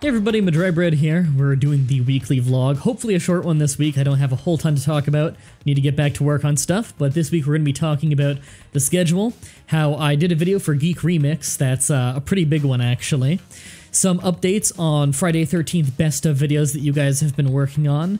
Hey everybody, Mah-Dry-Bread here. We're doing the weekly vlog. Hopefully a short one this week. I don't have a whole ton to talk about. Need to get back to work on stuff, but this week we're going to be talking about the schedule, how I did a video for GeekRemix. That's a pretty big one actually. Some updates on Friday 13th best of videos that you guys have been working on.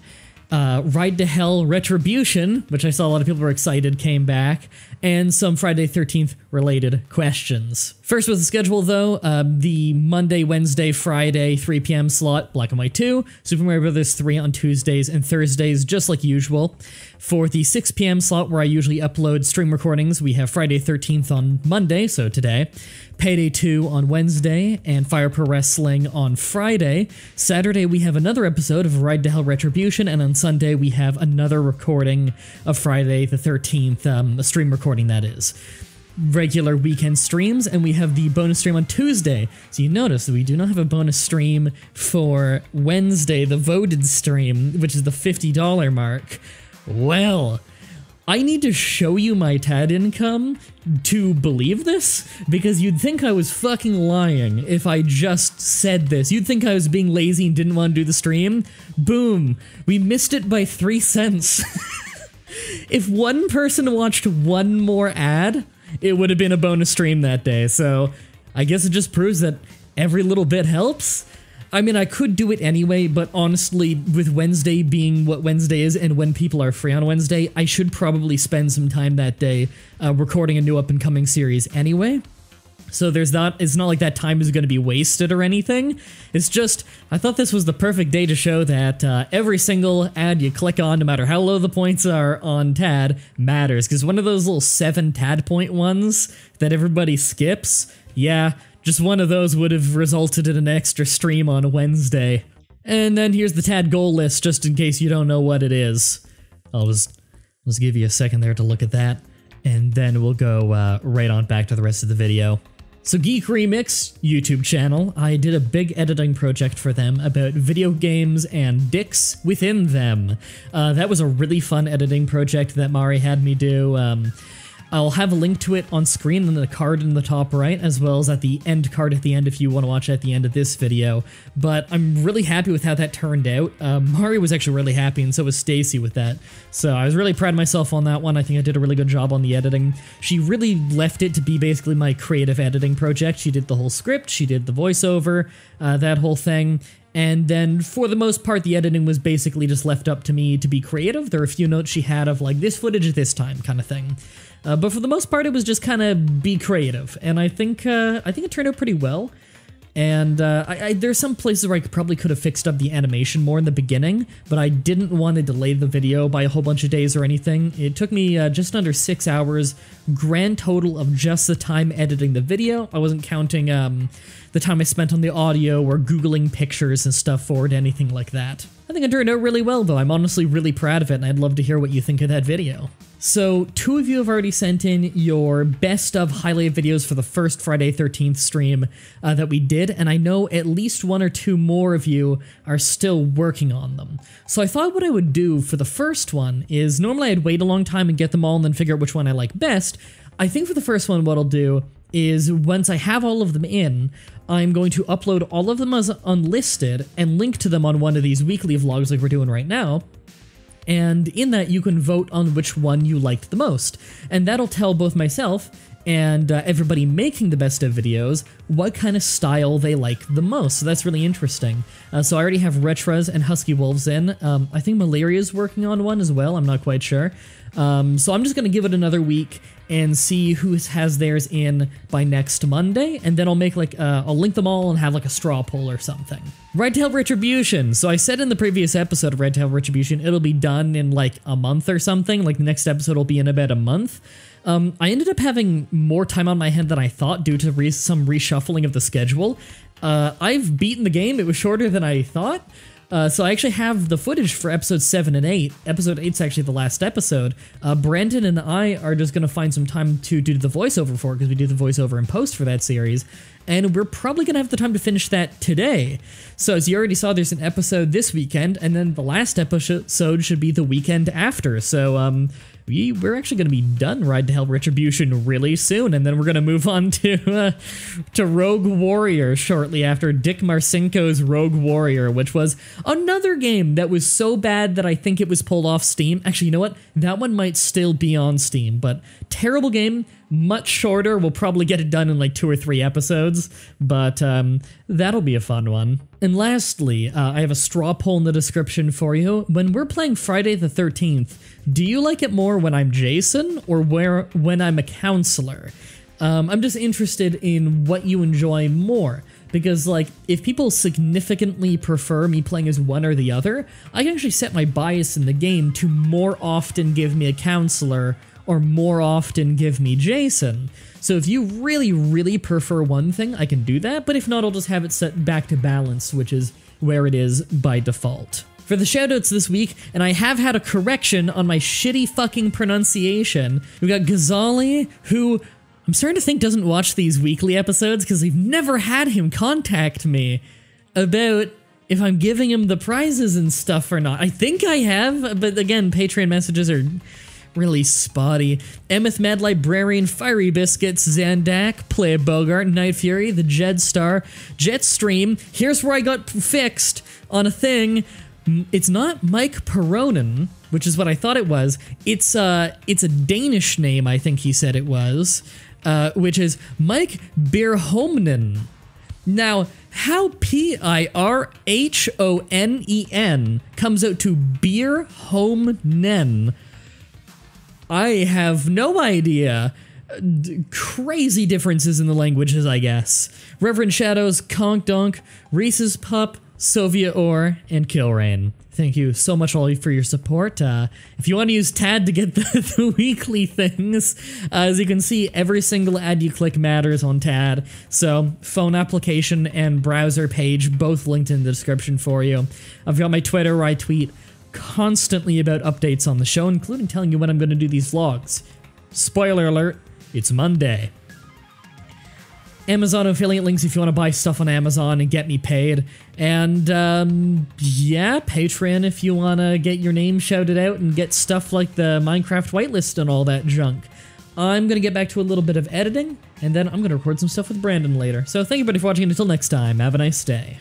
Ride to Hell Retribution, which I saw a lot of people were excited, came back, and some Friday 13th related questions. First with the schedule though, the Monday, Wednesday, Friday, 3 p.m. slot, Black and White 2, Super Mario Bros. 3 on Tuesdays and Thursdays, just like usual. For the 6 p.m. slot where I usually upload stream recordings, we have Friday 13th on Monday, so today, Payday 2 on Wednesday, and Fire Pro Wrestling on Friday. Saturday we have another episode of Ride to Hell Retribution, and on Sunday we have another recording of Friday the 13th, a stream recording that is. Regular weekend streams, and we have the bonus stream on Tuesday. So you notice that we do not have a bonus stream for Wednesday, the voted stream, which is the $50 mark. Well, I need to show you my TAD income to believe this, because you'd think I was fucking lying if I just said this. You'd think I was being lazy and didn't want to do the stream. Boom. We missed it by 3 cents. If one person watched one more ad, it would have been a bonus stream that day. So I guess it just proves that every little bit helps. I mean, I could do it anyway, but honestly, with Wednesday being what Wednesday is and when people are free on Wednesday, I should probably spend some time that day recording a new up-and-coming series anyway. So there's not, it's not like that time is going to be wasted or anything. It's just, I thought this was the perfect day to show that every single ad you click on, no matter how low the points are on TAD, matters. Because one of those little 7 TAD point ones that everybody skips, yeah, just one of those would have resulted in an extra stream on Wednesday. And then here's the TAD goal list, just in case you don't know what it is. I'll just give you a second there to look at that, and then we'll go right on back to the rest of the video. So GeekRemix YouTube channel, I did a big editing project for them about video games and dicks within them. That was a really fun editing project that Mari had me do. I'll have a link to it on screen in the card in the top right, as well as at the end card at the end if you want to watch it at the end of this video. But I'm really happy with how that turned out. Mari was actually really happy, and so was Stacy with that. So I was really proud of myself on that one. I think I did a really good job on the editing. She really left it to be basically my creative editing project. She did the whole script, she did the voiceover, that whole thing. And then, for the most part, the editing was basically just left up to me to be creative. There are a few notes she had of, like, this footage at this time kind of thing. But for the most part, it was just kind of be creative. And I think it turned out pretty well. And there's some places where I probably could have fixed up the animation more in the beginning, but I didn't want to delay the video by a whole bunch of days or anything. It took me just under 6 hours, grand total of just the time editing the video. I wasn't counting the time I spent on the audio or Googling pictures and stuff for it, anything like that. I think it turned out really well though. I'm honestly really proud of it, and I'd love to hear what you think of that video. So, 2 of you have already sent in your best of highlight videos for the first Friday 13th stream that we did, and I know at least 1 or 2 more of you are still working on them. So I thought what I would do for the first one is, normally I'd wait a long time and get them all and then figure out which one I like best. I think for the first one what I'll do is, once I have all of them in, I'm going to upload all of them as unlisted and link to them on one of these weekly vlogs like we're doing right now. And in that, you can vote on which one you liked the most. And that'll tell both myself and everybody making the best of videos what kind of style they like the most. So that's really interesting. So I already have Retras and Husky Wolves in. I think Malaria's working on one as well. I'm not quite sure. So I'm just going to give it another week and see who has theirs in by next Monday, and then I'll make like, I'll link them all and have like a straw poll or something. Ride to Hell Retribution. So I said in the previous episode of Ride to Hell Retribution, it'll be done in like a month or something, like the next episode will be in about a month. I ended up having more time on my hand than I thought due to some reshuffling of the schedule. I've beaten the game, it was shorter than I thought. So I actually have the footage for episodes 7 and 8. Episode 8's actually the last episode. Brandon and I are just going to find some time to do the voiceover for it, because we do the voiceover in post for that series. and we're probably going to have the time to finish that today. So as you already saw, there's an episode this weekend, and then the last episode should be the weekend after. So we're actually going to be done Ride to Hell Retribution really soon, and then we're going to move on to Rogue Warrior shortly after Dick Marcinko's Rogue Warrior, which was another game that was so bad that I think it was pulled off Steam. Actually, you know what? That one might still be on Steam, but terrible game, much shorter. We'll probably get it done in like 2 or 3 episodes, but that'll be a fun one. And lastly, I have a straw poll in the description for you. When we're playing Friday the 13th, do you like it more when I'm Jason or when I'm a counselor? I'm just interested in what you enjoy more. Because, like, if people significantly prefer me playing as one or the other, I can actually set my bias in the game to more often give me a counselor or more often give me Jason. So if you really, really prefer one thing, I can do that, but if not, I'll just have it set back to balance, which is where it is by default. For the shoutouts this week, and I have had a correction on my shitty fucking pronunciation, we got Ghazali, who I'm starting to think doesn't watch these weekly episodes because we've never had him contact me about if I'm giving him the prizes and stuff or not. I think I have, but again, Patreon messages are really spotty. Emeth Mad Librarian, Fiery Biscuits, Zandak, Play Bogart, Night Fury, The Jedstar, Jetstream. Here's where I got fixed on a thing. It's not Mike Peronen, which is what I thought it was. It's a Danish name, I think he said it was, which is Mike Birhomnen. Now, how Pirhonen comes out to Birhomnen, I have no idea. Crazy differences in the languages, I guess. Reverend Shadows, Conk Donk, Reese's Pup, Soviet Ore, and Kilrain. Thank you so much all for your support. If you want to use TAD to get the weekly things, as you can see, every single ad you click matters on TAD. So, phone application and browser page, both linked in the description for you. I've got my Twitter where I tweet constantly about updates on the show, including telling you when I'm going to do these vlogs. Spoiler alert, it's Monday. Amazon affiliate links if you want to buy stuff on Amazon and get me paid. And, yeah, Patreon if you want to get your name shouted out and get stuff like the Minecraft whitelist and all that junk. I'm going to get back to a little bit of editing, and then I'm going to record some stuff with Brandon later. So thank you everybody for watching, and until next time, have a nice day.